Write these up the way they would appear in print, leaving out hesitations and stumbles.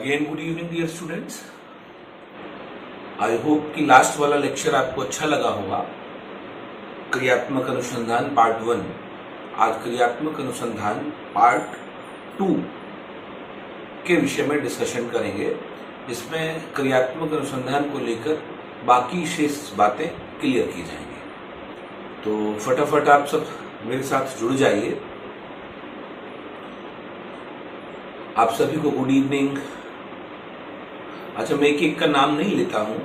Again good evening dear students. I hope कि last वाला lecture आपको अच्छा लगा होगा। क्रियात्मक अनुसंधान पार्ट 1। आज क्रियात्मक अनुसंधान पार्ट 2 के विषय में डिस्कशन करेंगे, जिसमें क्रियात्मक अनुसंधान को लेकर बाकी शेष बातें क्लियर की जाएंगी। तो फटाफट आप सब मेरे साथ जुड़ जाइए। आप सभी को गुड इवनिंग। अच्छा, मैं एक एक का नाम नहीं लेता हूं,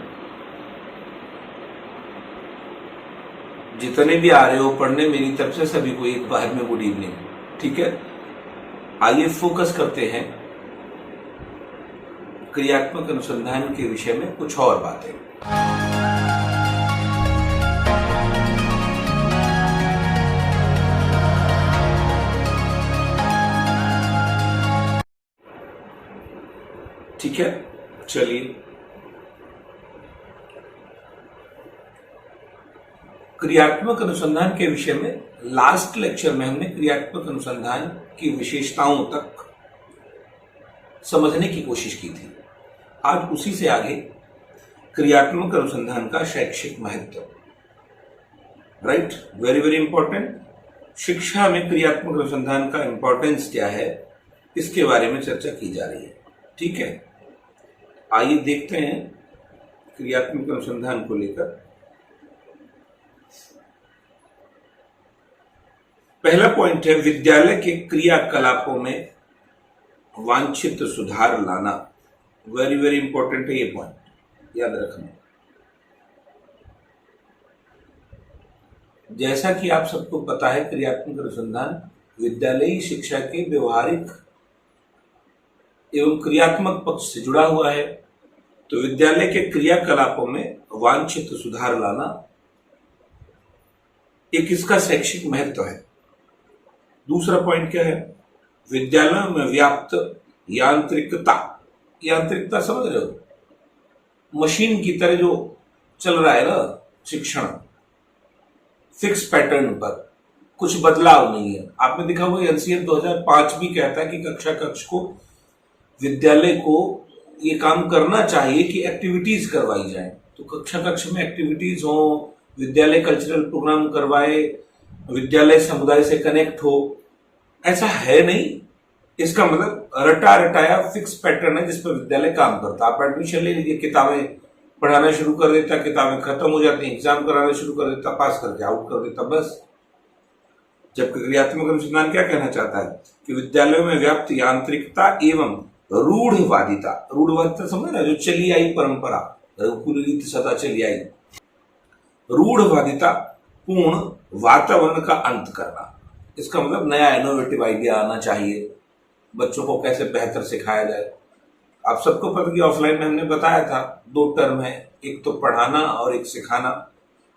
जितने भी आ रहे हो पढ़ने मेरी तरफ से सभी को एक बार में गुड इवनिंग। ठीक है, आइए फोकस करते हैं क्रियात्मक अनुसंधान के विषय में कुछ और बातें। ठीक है, चलिए क्रियात्मक अनुसंधान के विषय में लास्ट लेक्चर में हमने क्रियात्मक अनुसंधान की विशेषताओं तक समझने की कोशिश की थी। आज उसी से आगे क्रियात्मक अनुसंधान का शैक्षिक महत्व, राइट, वेरी वेरी इंपॉर्टेंट। शिक्षा में क्रियात्मक अनुसंधान का इंपॉर्टेंस क्या है, इसके बारे में चर्चा की जा रही है। ठीक है, आइए देखते हैं क्रियात्मक अनुसंधान को लेकर। पहला पॉइंट है विद्यालय के क्रियाकलापों में वांछित सुधार लाना। वेरी वेरी इंपॉर्टेंट है ये पॉइंट, याद रखना। जैसा कि आप सबको पता है, क्रियात्मक अनुसंधान विद्यालयी शिक्षा के व्यवहारिक एवं क्रियात्मक पक्ष से जुड़ा हुआ है। तो विद्यालय के क्रियाकलापों में वांछित सुधार लाना एक इसका शैक्षिक महत्व है। दूसरा पॉइंट क्या है, विद्यालयों में व्याप्त यांत्रिकता। यांत्रिकता समझ रहे हो, मशीन की तरह जो चल रहा है ना शिक्षण, फिक्स पैटर्न पर कुछ बदलाव नहीं है। आपने देखा हुआ एनसीएफ 2005 भी कहता है कि कक्षा कक्ष को विद्यालय को ये काम करना चाहिए कि एक्टिविटीज करवाई जाए। तो कक्षा कक्ष में एक्टिविटीज हो, विद्यालय कल्चरल प्रोग्राम करवाए, विद्यालय समुदाय से कनेक्ट हो, ऐसा है नहीं। इसका मतलब रटा रटाया फिक्स पैटर्न है जिस पर विद्यालय काम करता। आप एडमिशन ले लीजिए, किताबें पढ़ाना शुरू कर देता, किताबें खत्म हो जाती, एग्जाम कराना शुरू कर देता, पास करके आउट कर देता, बस। जबकि क्रियात्मक अनुसंधान क्या कहना चाहता है कि विद्यालयों में व्याप्त यांत्रिकता एवं रूढ़वादिता। रूढ़वादिता समझ रहे, जो चली आई परंपरा, रघुकुल रीत सदा चली आई। रूढ़वादिता पूर्ण वातावरण का अंत करना। इसका मतलब नया इनोवेटिव आइडिया आना चाहिए, बच्चों को कैसे बेहतर सिखाया जाए। आप सबको पता कि ऑफलाइन में हमने बताया था 2 टर्म है, एक तो पढ़ाना और एक सिखाना।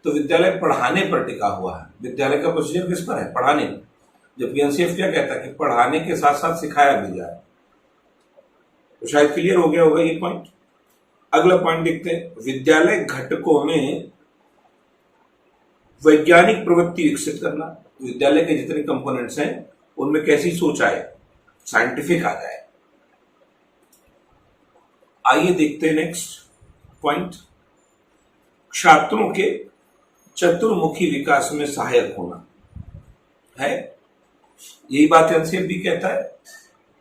तो विद्यालय पढ़ाने पर टिका हुआ है। विद्यालय का प्रोसीजर किस पर है, पढ़ाने। जबकि एनसीएफ क्या कहता है कि पढ़ाने के साथ साथ सिखाया भी जाए। तो शायद क्लियर हो गया होगा ये पॉइंट। अगला पॉइंट देखते हैं, विद्यालय घटकों में वैज्ञानिक प्रवृत्ति विकसित करना। विद्यालय के जितने कंपोनेंट्स हैं उनमें कैसी सोच आए, साइंटिफिक आ जाए। आइए देखते हैं नेक्स्ट पॉइंट, छात्रों के चतुर्मुखी विकास में सहायक होना है। यही बात एनसीएफ भी कहता है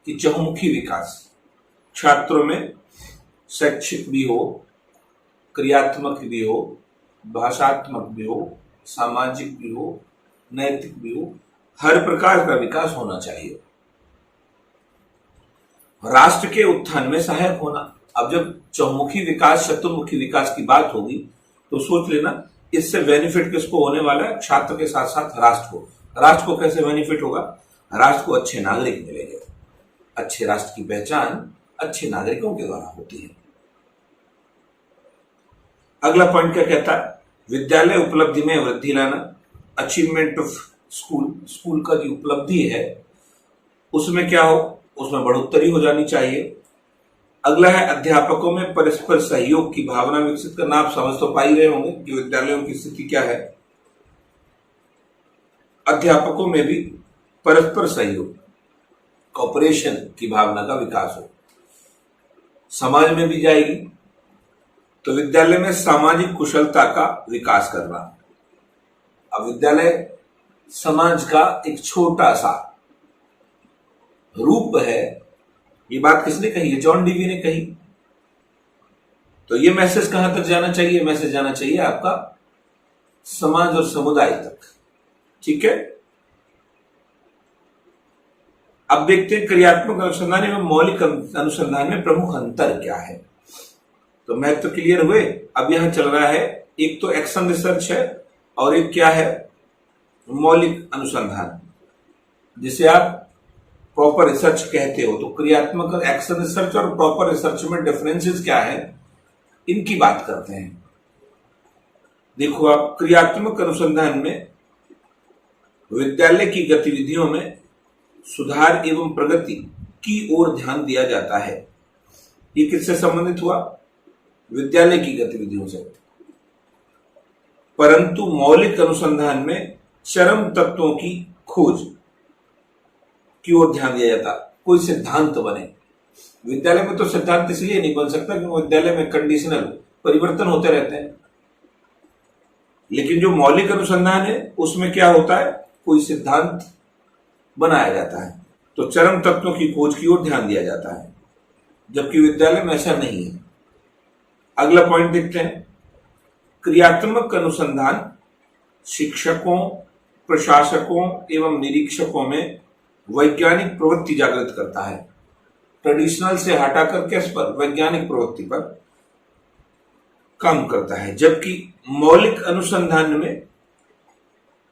कि चहुमुखी विकास, छात्रों में शैक्षिक भी हो, क्रियात्मक भी हो, भाषात्मक भी हो, सामाजिक भी हो, नैतिक भी हो, हर प्रकार का विकास होना चाहिए। राष्ट्र के उत्थान में सहायक होना। अब जब चौमुखी विकास, चतुर्मुखी विकास की बात होगी तो सोच लेना इससे बेनिफिट किसको होने वाला है, छात्र के साथ साथ राष्ट्र को। राष्ट्र को कैसे बेनिफिट होगा, राष्ट्र को अच्छे नागरिक मिलेंगे। अच्छे राष्ट्र की पहचान अच्छे नागरिकों के द्वारा होती है। अगला पॉइंट क्या कहता है, विद्यालय उपलब्धि में वृद्धि लाना। अचीवमेंट ऑफ स्कूल, स्कूल का जो उपलब्धि है उसमें क्या हो, उसमें बढ़ोतरी हो जानी चाहिए। अगला है अध्यापकों में परस्पर सहयोग की भावना विकसित करना। आप समझ तो पा ही रहे होंगे कि विद्यालयों की स्थिति क्या है। अध्यापकों में भी परस्पर सहयोग, कॉपरेशन की भावना का विकास हो। समाज में भी जाएगी। तो विद्यालय में सामाजिक कुशलता का विकास करना। अब विद्यालय समाज का एक छोटा सा रूप है। ये बात किसने कही है? जॉन डीवी ने कही। तो ये मैसेज कहां तक जाना चाहिए? मैसेज जाना चाहिए आपका समाज और समुदाय तक। ठीक है, अब देखते हैं क्रियात्मक अनुसंधान एवं मौलिक अनुसंधान में प्रमुख अंतर क्या है। तो महत्व तो क्लियर हुए। अब यहां चल रहा है, एक तो एक्शन रिसर्च है और एक क्या है? मौलिक अनुसंधान, जिसे आप प्रॉपर रिसर्च कहते हो। तो क्रियात्मक एक्शन रिसर्च और प्रॉपर रिसर्च में डिफरेंसेस क्या है, इनकी बात करते हैं। देखो, आप क्रियात्मक अनुसंधान में विद्यालय की गतिविधियों में सुधार एवं प्रगति की ओर ध्यान दिया जाता है। ये किससे संबंधित हुआ? विद्यालय की गतिविधियों से। परंतु मौलिक अनुसंधान में चरम तत्वों की खोज की ओर ध्यान दिया जाता, कोई सिद्धांत बने। विद्यालय में तो सिद्धांत इसलिए नहीं बन सकता क्योंकि विद्यालय में कंडीशनल परिवर्तन होते रहते हैं। लेकिन जो मौलिक अनुसंधान है उसमें क्या होता है? कोई सिद्धांत बनाया जाता है। तो चरम तत्वों की खोज की ओर ध्यान दिया जाता है, जबकि विद्यालय में ऐसा नहीं है। अगला पॉइंट देखते हैं। क्रियात्मक अनुसंधान शिक्षकों, प्रशासकों एवं निरीक्षकों में वैज्ञानिक प्रवृत्ति जागृत करता है। ट्रेडिशनल से हटाकर किस पर? वैज्ञानिक प्रवृत्ति पर काम करता है। जबकि मौलिक अनुसंधान में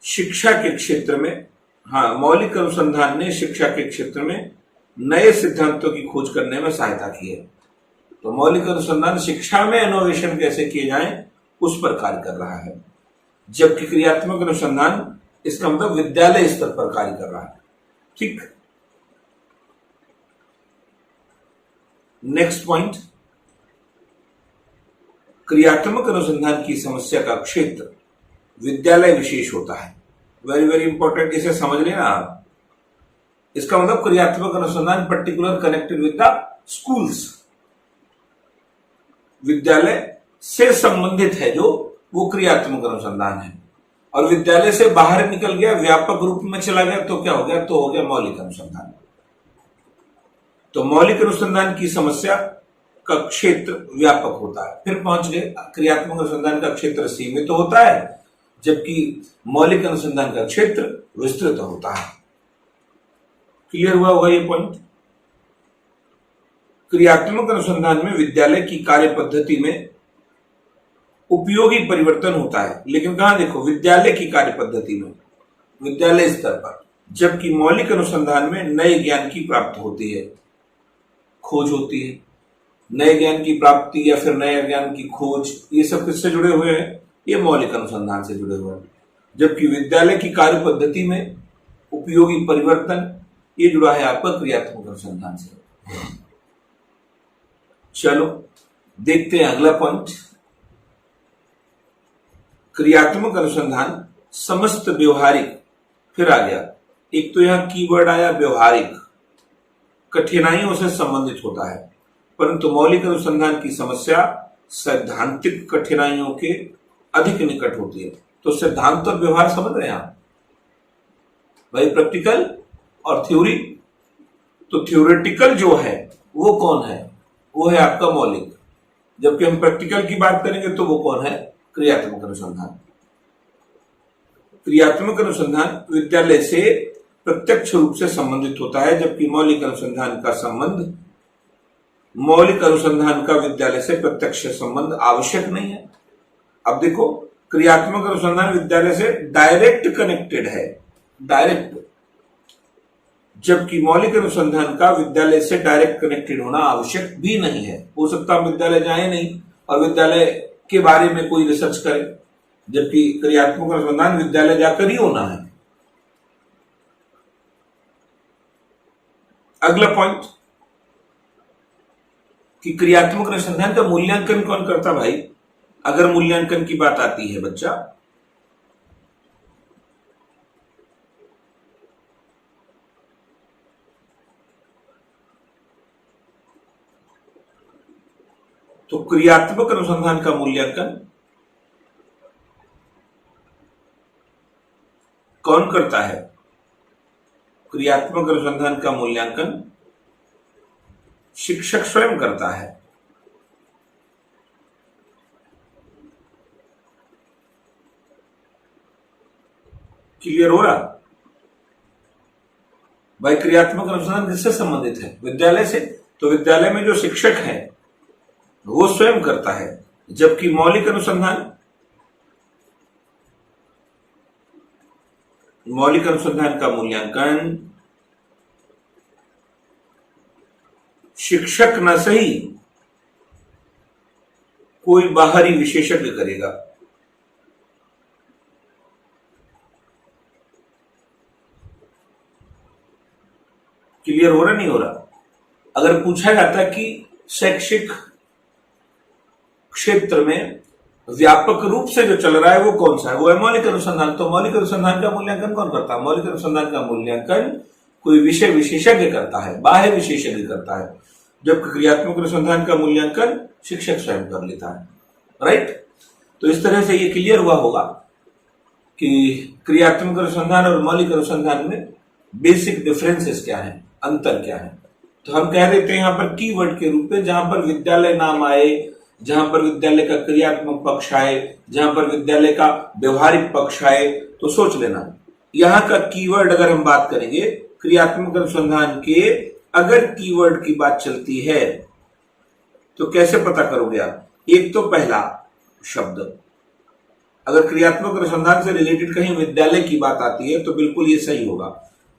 शिक्षा के क्षेत्र में, मौलिक अनुसंधान ने शिक्षा के क्षेत्र में नए सिद्धांतों की खोज करने में सहायता की है। तो मौलिक अनुसंधान शिक्षा में इनोवेशन कैसे किए जाएं उस पर कार्य कर रहा है, जबकि क्रियात्मक अनुसंधान इसका मतलब विद्यालय स्तर पर कार्य कर रहा है। ठीक, नेक्स्ट पॉइंट, क्रियात्मक अनुसंधान की समस्या का क्षेत्र विद्यालय विशेष होता है। वेरी वेरी इंपॉर्टेंट, इसे समझ लेना आप। इसका मतलब क्रियात्मक अनुसंधान particular connected with the schools, विद्यालय से संबंधित है जो, वो क्रियात्मक अनुसंधान है। और विद्यालय से बाहर निकल गया, व्यापक रूप में चला गया, तो क्या हो गया? तो हो गया मौलिक अनुसंधान। तो मौलिक अनुसंधान की समस्या का क्षेत्र व्यापक होता है। फिर पहुंच गए, क्रियात्मक अनुसंधान का क्षेत्र सीमित होता है, जबकि मौलिक अनुसंधान का क्षेत्र विस्तृत होता है। क्लियर हुआ होगा ये पॉइंट। क्रियात्मक अनुसंधान में विद्यालय की कार्य पद्धति में उपयोगी परिवर्तन होता है, लेकिन कहां? देखो, विद्यालय की कार्य पद्धति में, विद्यालय स्तर पर। जबकि मौलिक अनुसंधान में नए ज्ञान की प्राप्ति होती है, खोज होती है। नए ज्ञान की प्राप्ति या फिर नए ज्ञान की खोज, ये सब किससे जुड़े हुए हैं? ये मौलिक अनुसंधान से जुड़े हुए हैं। जबकि विद्यालय की कार्य पद्धति में उपयोगी परिवर्तन, ये जुड़ा है आपका क्रियात्मक अनुसंधान से। चलो देखते हैं अगला पॉइंट। क्रियात्मक अनुसंधान समस्त व्यवहारिक, फिर आ गया एक तो यहां कीवर्ड आया व्यवहारिक, कठिनाइयों से संबंधित होता है। परंतु मौलिक अनुसंधान की समस्या सैद्धांतिक कठिनाइयों के अधिक निकट होती है। तो सिद्धांत और व्यवहार समझ रहे हैं आप भाई, प्रैक्टिकल और थ्योरी। तो थ्योरेटिकल जो है वो कौन है? वो है आपका मौलिक। जबकि हम प्रैक्टिकल की बात करेंगे तो वो कौन है? क्रियात्मक अनुसंधान। क्रियात्मक अनुसंधान विद्यालय से प्रत्यक्ष रूप से संबंधित होता है, जबकि मौलिक अनुसंधान का संबंध, मौलिक अनुसंधान का विद्यालय से प्रत्यक्ष संबंध आवश्यक नहीं है। अब देखो, क्रियात्मक अनुसंधान विद्यालय से डायरेक्ट कनेक्टेड है, डायरेक्ट, जबकि मौलिक अनुसंधान का विद्यालय से डायरेक्ट कनेक्टेड होना आवश्यक भी नहीं है। हो सकता है विद्यालय जाए नहीं और विद्यालय के बारे में कोई रिसर्च करे, जबकि क्रियात्मक अनुसंधान विद्यालय जाकर ही होना है। अगला पॉइंट कि क्रियात्मक अनुसंधान का मूल्यांकन कौन करता भाई? अगर मूल्यांकन की बात आती है बच्चा, तो क्रियात्मक अनुसंधान का मूल्यांकन कौन करता है? क्रियात्मक अनुसंधान का मूल्यांकन शिक्षक स्वयं करता है। क्लियर हो रहा भाई? क्रियात्मक अनुसंधान किससे संबंधित है? विद्यालय से। तो विद्यालय में जो शिक्षक है वो स्वयं करता है, जबकि मौलिक अनुसंधान का मूल्यांकन शिक्षक न सही कोई बाहरी विशेषज्ञ करेगा। क्लियर हो रहा नहीं हो रहा? अगर पूछा जाता कि शैक्षिक क्षेत्र में व्यापक रूप से जो चल रहा है वो कौन सा है, वो है मौलिक अनुसंधान। तो मौलिक अनुसंधान का मूल्यांकन कौन करता है? मौलिक अनुसंधान का मूल्यांकन कोई विषय विशेषज्ञ करता है, बाह्य विशेषज्ञ करता है, जबकि क्रियात्मक अनुसंधान का मूल्यांकन शिक्षक स्वयं कर लेता है। राइट? तो इस तरह से ये क्लियर हुआ होगा कि क्रियात्मक अनुसंधान और मौलिक अनुसंधान में बेसिक डिफरेंसेस क्या है, अंतर क्या है। तो हम कह देते हैं यहां पर कीवर्ड के रूप में, जहां पर विद्यालय नाम आए, जहां पर विद्यालय का क्रियात्मक पक्ष आए, जहां पर विद्यालय का व्यवहारिक पक्ष आए, तो सोच लेना यहां का कीवर्ड अगर हम बात करेंगे क्रियात्मक अनुसंधान के, अगर कीवर्ड की बात चलती है तो कैसे पता करोगे आप? एक तो पहला शब्द, अगर क्रियात्मक अनुसंधान से रिलेटेड कहीं विद्यालय की बात आती है तो बिल्कुल ये सही होगा।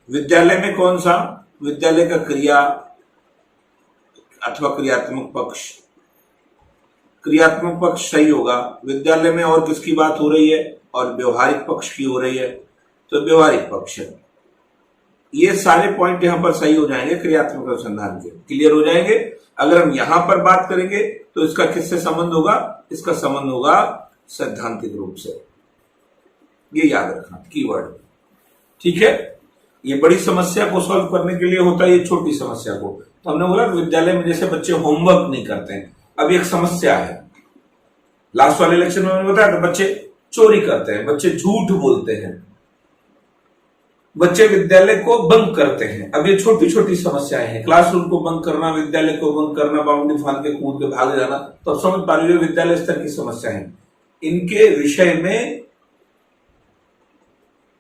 विद्यालय में कौन सा? विद्यालय का क्रिया अथवा क्रियात्मक पक्ष। क्रियात्मक पक्ष सही होगा। विद्यालय में और किसकी बात हो रही है? और व्यवहारिक पक्ष की हो रही है, तो व्यवहारिक पक्ष है। ये सारे पॉइंट यहां पर सही हो जाएंगे क्रियात्मक अनुसंधान के, क्लियर हो जाएंगे। अगर हम यहां पर बात करेंगे तो इसका किससे संबंध होगा? इसका संबंध होगा सैद्धांतिक रूप से। ये याद रखना कीवर्ड, ठीक है? ये बड़ी समस्या को सॉल्व करने के लिए होता है, ये छोटी समस्या को। तो हमने बोला विद्यालय में जैसे बच्चे होमवर्क नहीं करते हैं, अब एक समस्या है। लास्ट वाले लेक्चर में मैंने बताया था बच्चे चोरी करते हैं, बच्चे झूठ बोलते हैं, बच्चे विद्यालय को बंक करते हैं। अब ये छोटी छोटी समस्याएं हैं। क्लासरूम को बंक करना, विद्यालय को बंक करना, बाउंड्री फान के कूद के भाग जाना, तो अब समझ पा रही हो विद्यालय स्तर की समस्या है। इनके विषय में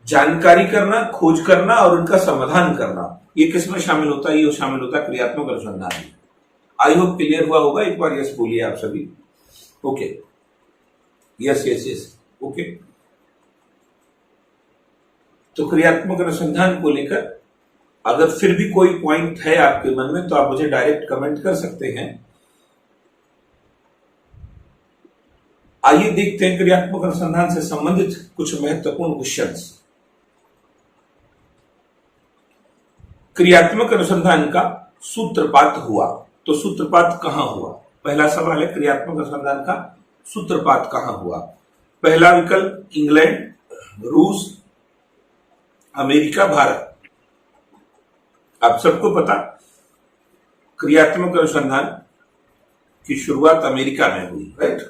जानकारी करना, खोज करना और उनका समाधान करना, ये किसमें शामिल होता है? ये शामिल होता है क्रियात्मक अनुसंधान में। आई होप क्लियर हुआ होगा। एक बार यस बोलिए आप सभी। Okay, yes yes yes, okay. तो क्रियात्मक अनुसंधान को लेकर अगर फिर भी कोई पॉइंट है आपके मन में तो आप मुझे डायरेक्ट कमेंट कर सकते हैं। आइए देखते हैं क्रियात्मक अनुसंधान से संबंधित कुछ महत्वपूर्ण क्वेश्चंस। क्रियात्मक अनुसंधान का सूत्रपात हुआ, तो सूत्रपात कहां हुआ? पहला सवाल है, क्रियात्मक अनुसंधान का सूत्रपात कहां हुआ? पहला विकल्प इंग्लैंड, रूस, अमेरिका, भारत। आप सबको पता क्रियात्मक अनुसंधान की शुरुआत अमेरिका में हुई, राइट?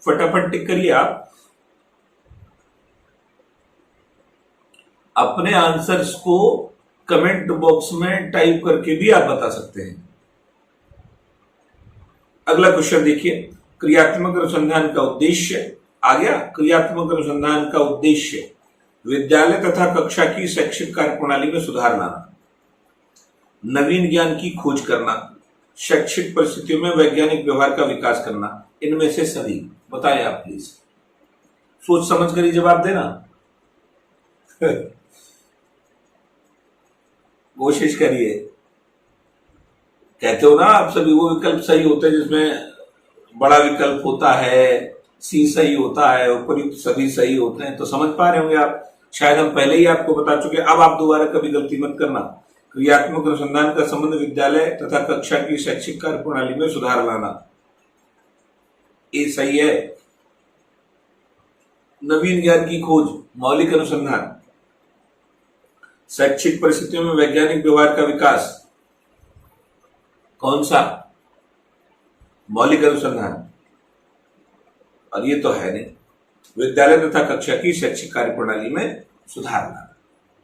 फटाफट टिक करिए आप। अपने आंसर्स को कमेंट बॉक्स में टाइप करके भी आप बता सकते हैं। अगला क्वेश्चन देखिए, क्रियात्मक अनुसंधान का उद्देश्य आ गया। क्रियात्मक अनुसंधान का उद्देश्य विद्यालय तथा कक्षा की शैक्षिक कार्यप्रणाली में सुधार लाना, नवीन ज्ञान की खोज करना, शैक्षिक परिस्थितियों में वैज्ञानिक व्यवहार का विकास करना। इनमें से सभी बताएं आप प्लीज, सोच समझ कर ही जवाब देना। कोशिश करिए। कहते हो ना आप सभी वो विकल्प सही होते हैं जिसमें बड़ा विकल्प होता है, सी सही होता है, उपयुक्त सभी सही होते हैं। तो समझ पा रहे होंगे आप, शायद हम पहले ही आपको बता चुके। अब आप दोबारा कभी गलती मत करना। क्रियात्मक अनुसंधान का संबंध विद्यालय तथा कक्षा की शैक्षिक कार्य प्रणाली में सुधार लाना, ये सही है। नवीन ज्ञान की खोज, मौलिक अनुसंधान, शैक्षिक परिस्थितियों में वैज्ञानिक व्यवहार का विकास, कौन सा? मौलिक अनुसंधान, और ये तो है नहीं, विद्यालय तथा कक्षा की शैक्षिक कार्य प्रणाली में सुधार लाना।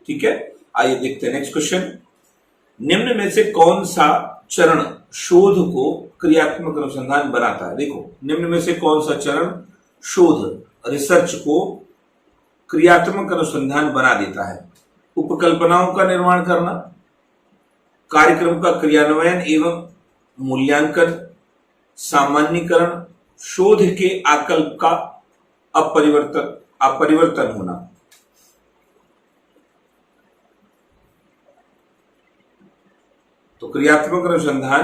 ठीक है, आइए देखते हैं नेक्स्ट क्वेश्चन। निम्न में से कौन सा चरण शोध को क्रियात्मक अनुसंधान बनाता है? देखो, निम्न में से कौन सा चरण शोध रिसर्च को क्रियात्मक अनुसंधान बना देता है? उपकल्पनाओं का निर्माण करना, कार्यक्रम का क्रियान्वयन एवं मूल्यांकन, सामान्यीकरण, शोध के आकल्प का अपरिवर्तन होना। तो क्रियात्मक अनुसंधान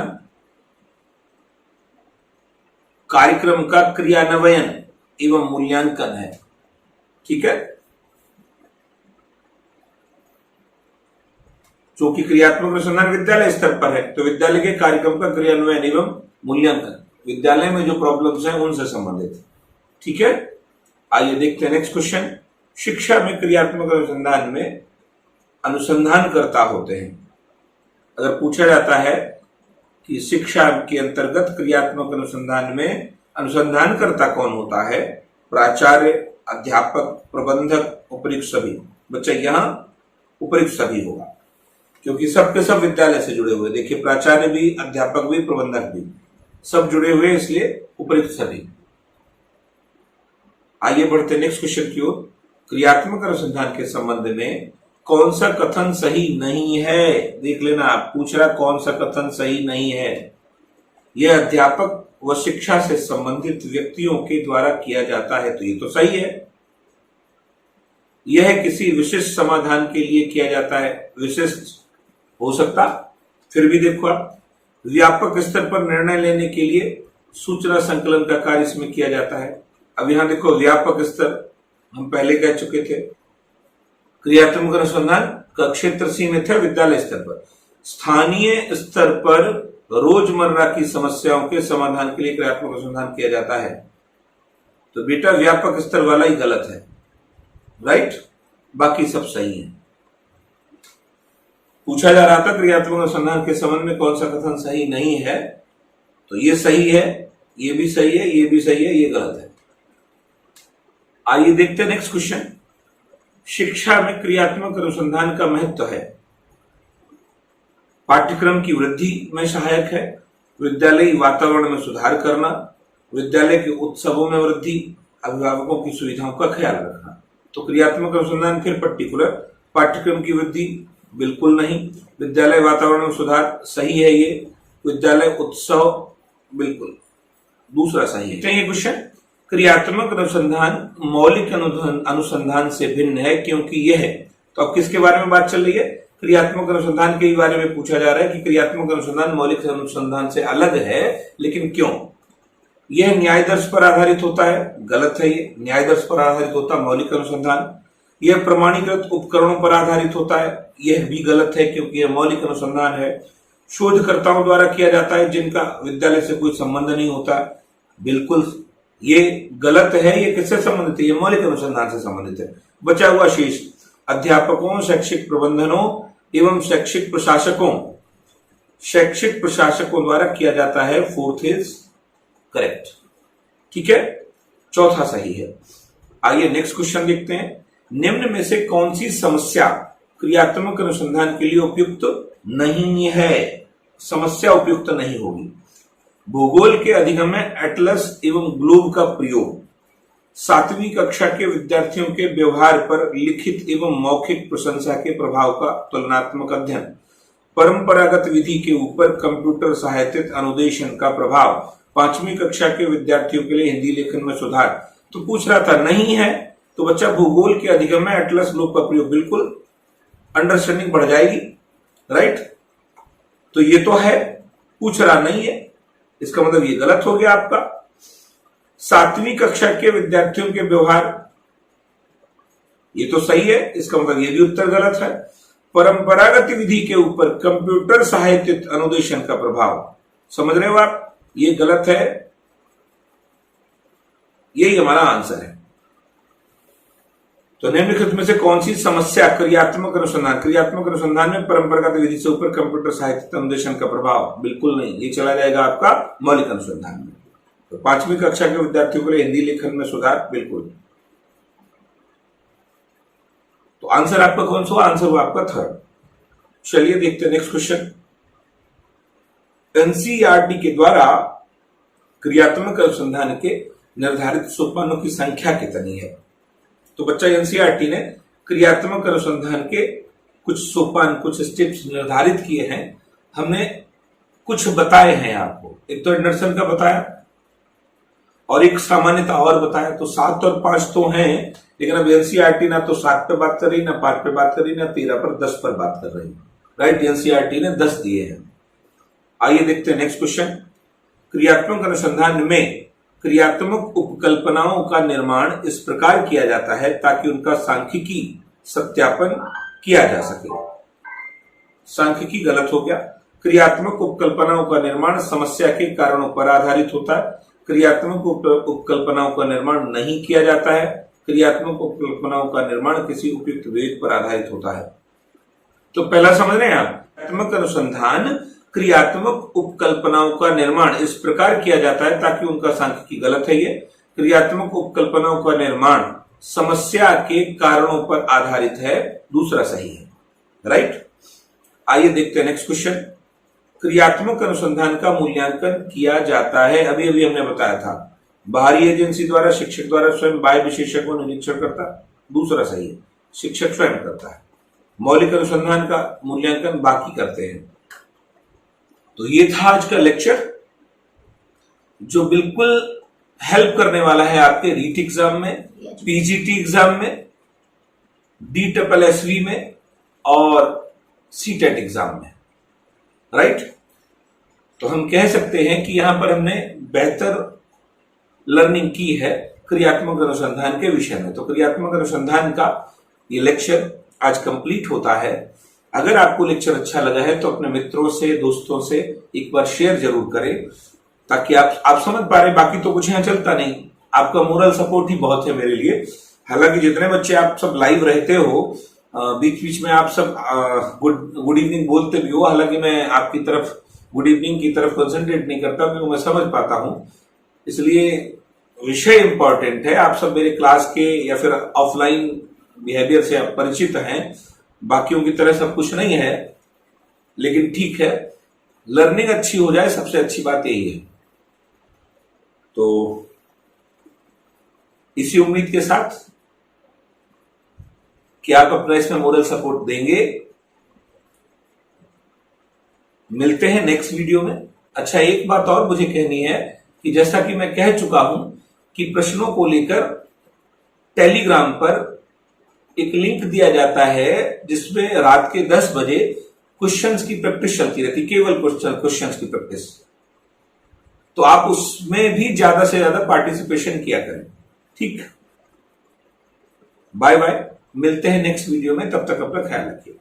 कार्यक्रम का क्रियान्वयन एवं मूल्यांकन है। ठीक है, क्योंकि क्रियात्मक अनुसंधान विद्यालय स्तर पर है, तो विद्यालय के कार्यक्रम का क्रियान्वयन एवं मूल्यांकन विद्यालय में जो प्रॉब्लम्स हैं उनसे संबंधित है। ठीक है, आइए देखते हैं नेक्स्ट क्वेश्चन। शिक्षा में क्रियात्मक अनुसंधान में अनुसंधानकर्ता होते हैं। अगर पूछा जाता है कि शिक्षा के अंतर्गत क्रियात्मक अनुसंधान में अनुसंधानकर्ता कौन होता है? प्राचार्य, अध्यापक, प्रबंधक, उपरिक्त सभी। बच्चा यहां उपरिक्त सभी होगा, क्योंकि सबके सब विद्यालय से जुड़े हुए। देखिए, प्राचार्य भी, अध्यापक भी, प्रबंधक भी, सब जुड़े हुए, इसलिए उपरिक्त सभी। आइए बढ़ते नेक्स्ट क्वेश्चन की ओर। क्रियात्मक अनुसंधान के संबंध में कौन सा कथन सही नहीं है? देख लेना, आप पूछ रहा कौन सा कथन सही नहीं है। यह अध्यापक व शिक्षा से संबंधित व्यक्तियों के द्वारा किया जाता है, तो ये तो सही है। यह किसी विशिष्ट समाधान के लिए किया जाता है, विशिष्ट हो सकता। फिर भी देखो आप, व्यापक स्तर पर निर्णय लेने के लिए सूचना संकलन का कार्य इसमें किया जाता है। अब यहां देखो, व्यापक स्तर हम पहले कह चुके थे। क्रियात्मक अनुसंधान का क्षेत्र सीमित है विद्यालय स्तर पर। स्थानीय स्तर पर रोजमर्रा की समस्याओं के समाधान के लिए क्रियात्मक अनुसंधान किया जाता है, तो बेटा व्यापक स्तर वाला ही गलत है, राइट? बाकी सब सही है। पूछा जा रहा था क्रियात्मक अनुसंधान के संबंध में कौन सा कथन सही नहीं है, तो ये सही है, ये भी सही है, ये भी सही है, ये गलत है। आइए देखते हैं नेक्स्ट क्वेश्चन। शिक्षा में क्रियात्मक अनुसंधान का महत्व है। पाठ्यक्रम की वृद्धि में सहायक है, विद्यालयी वातावरण में सुधार करना, विद्यालय के उत्सवों में वृद्धि, अभिभावकों की सुविधाओं का ख्याल रखना। तो क्रियात्मक अनुसंधान फिर पर्टिकुलर, पाठ्यक्रम की वृद्धि बिल्कुल नहीं, विद्यालय वातावरण में सुधार सही है, ये विद्यालय उत्सव बिल्कुल दूसरा सही है। ये क्वेश्चन, क्रियात्मक अनुसंधान मौलिक अनुसंधान से भिन्न है क्योंकि यह है। तो अब किसके बारे में बात चल रही है? क्रियात्मक अनुसंधान के बारे में पूछा जा रहा है कि क्रियात्मक अनुसंधान मौलिक अनुसंधान से अलग है, लेकिन क्यों? यह न्यायदर्श पर आधारित होता है, गलत है। ये न्यायदर्श पर आधारित होता है मौलिक अनुसंधान। यह प्रमाणीकृत उपकरणों पर आधारित होता है, यह भी गलत है क्योंकि यह मौलिक अनुसंधान है। शोधकर्ताओं द्वारा किया जाता है जिनका विद्यालय से कोई संबंध नहीं होता, बिल्कुल ये गलत है। ये किससे संबंधित है? ये मौलिक अनुसंधान से संबंधित है। बचा हुआ शेष अध्यापकों, शैक्षिक प्रबंधनों एवं शैक्षिक प्रशासकों द्वारा किया जाता है। Fourth is correct. ठीक है, चौथा सही है। आइए नेक्स्ट क्वेश्चन देखते हैं। निम्न में से कौन सी समस्या क्रियात्मक अनुसंधान के लिए उपयुक्त नहीं है? समस्या उपयुक्त नहीं होगी। भूगोल के अध्ययन में एटलस एवं ग्लोब का प्रयोग, 7वीं कक्षा के विद्यार्थियों के व्यवहार पर लिखित एवं मौखिक प्रशंसा के प्रभाव का तुलनात्मक अध्ययन, परंपरागत विधि के ऊपर कंप्यूटर सहायतित अनुदेशन का प्रभाव, 5वीं कक्षा के विद्यार्थियों के लिए हिंदी लेखन में सुधार। तो पूछ रहा था नहीं है, तो बच्चा भूगोल के अध्ययन में एटलस ग्लोब का प्रयोग, बिल्कुल अंडरस्टैंडिंग बढ़ जाएगी, राइट? तो ये तो है, पूछ रहा नहीं है, इसका मतलब ये गलत हो गया आपका। 7वीं कक्षा के विद्यार्थियों के व्यवहार, ये तो सही है, इसका मतलब ये भी उत्तर गलत है। परंपरागत विधि के ऊपर कंप्यूटर सहायतित अनुदेशन का प्रभाव, समझ रहे हो आप, ये गलत है, यही हमारा आंसर है। तो निम्नलिखित में से कौन सी समस्या क्रियात्मक अनुसंधान में परंपरागत विधि से ऊपर कंप्यूटर साहित्य अनुदेशन का प्रभाव? बिल्कुल नहीं, ये चला जाएगा आपका मौलिक अनुसंधान में। तो 5वीं कक्षा के विद्यार्थियों के लिए हिंदी लेखन में सुधार बिल्कुल। तो आंसर आपका कौन सा? आंसर हुआ आपका थर्ड। चलिए देखते हैं नेक्स्ट क्वेश्चन। एनसीईआरटी के द्वारा क्रियात्मक अनुसंधान के निर्धारित सोपानों की संख्या कितनी है? तो बच्चा एनसीईआरटी ने क्रियात्मक अनुसंधान के कुछ सोपान, कुछ स्टेप्स निर्धारित किए हैं। हमने कुछ बताए हैं आपको। एक तो एंडरसन का बताया और एक सामान्यता और बताया। तो 7 और 5 तो हैं, लेकिन अब एनसीईआरटी ना तो 7 पे बात कर रही, ना 5 पे बात कर रही, ना 13 पर 10 पर बात कर रही। राइट, एनसीईआरटी ने 10 दिए हैं। आइए देखते हैं नेक्स्ट क्वेश्चन। क्रियात्मक अनुसंधान में क्रियात्मक उपकल्पनाओं का निर्माण इस प्रकार किया जाता है ताकि उनका सांख्यिकी सत्यापन किया जा सके। सांख्यिकी गलत हो गया। क्रियात्मक उपकल्पनाओं का निर्माण समस्या के कारणों पर आधारित होता है। क्रियात्मक उपकल्पनाओं का निर्माण नहीं किया जाता है। क्रियात्मक उपकल्पनाओं का निर्माण किसी उपयुक्त विवेक पर आधारित होता है। तो पहला समझ रहे हैं आप, क्रियात्मक अनुसंधान क्रियात्मक उपकल्पनाओं का निर्माण इस प्रकार किया जाता है ताकि उनका सांख्यिकी गलत है। ये क्रियात्मक उपकल्पनाओं का निर्माण समस्या के कारणों पर आधारित है, दूसरा सही है। राइट, आइए देखते हैं नेक्स्ट क्वेश्चन। क्रियात्मक अनुसंधान का मूल्यांकन किया जाता है, अभी अभी हमने बताया था, बाहरी एजेंसी द्वारा, शिक्षक द्वारा, स्वयं, बाह्य विशेषज्ञों निरीक्षण करता, दूसरा सही है, शिक्षक स्वयं करता है। मौलिक अनुसंधान का मूल्यांकन बाकी करते हैं। तो ये था आज का लेक्चर, जो बिल्कुल हेल्प करने वाला है आपके रीट एग्जाम में, पीजीटी एग्जाम में, DSSV में और सीटेट एग्जाम में। राइट, तो हम कह सकते हैं कि यहां पर हमने बेहतर लर्निंग की है क्रियात्मक अनुसंधान के विषय में। तो क्रियात्मक अनुसंधान का ये लेक्चर आज कंप्लीट होता है। अगर आपको लेक्चर अच्छा लगा है तो अपने मित्रों से, दोस्तों से एक बार शेयर जरूर करें, ताकि आप समझ पा रहे। बाकी तो कुछ यहाँ चलता नहीं, आपका मोरल सपोर्ट ही बहुत है मेरे लिए। हालांकि जितने बच्चे आप सब लाइव रहते हो, बीच बीच में आप सब गुड इवनिंग बोलते भी हो, हालांकि मैं आपकी तरफ गुड इवनिंग की तरफ कंसंट्रेट नहीं करता क्योंकि मैं समझ पाता हूं, इसलिए विषय इंपॉर्टेंट है। आप सब मेरे क्लास के या फिर ऑफलाइन बिहेवियर से आप परिचित हैं, बाकियों की तरह सब कुछ नहीं है, लेकिन ठीक है, लर्निंग अच्छी हो जाए, सबसे अच्छी बात यही है। तो इसी उम्मीद के साथ कि आप अपना इसमें मोरल सपोर्ट देंगे, मिलते हैं नेक्स्ट वीडियो में। अच्छा, एक बात और मुझे कहनी है कि जैसा कि मैं कह चुका हूं कि प्रश्नों को लेकर टेलीग्राम पर एक लिंक दिया जाता है जिसमें रात के 10 बजे क्वेश्चंस की प्रैक्टिस चलती रहती, केवल क्वेश्चंस की प्रैक्टिस। तो आप उसमें भी ज्यादा से ज्यादा पार्टिसिपेशन किया करें। ठीक, बाय बाय, मिलते हैं नेक्स्ट वीडियो में, तब तक अपना ख्याल रखिए।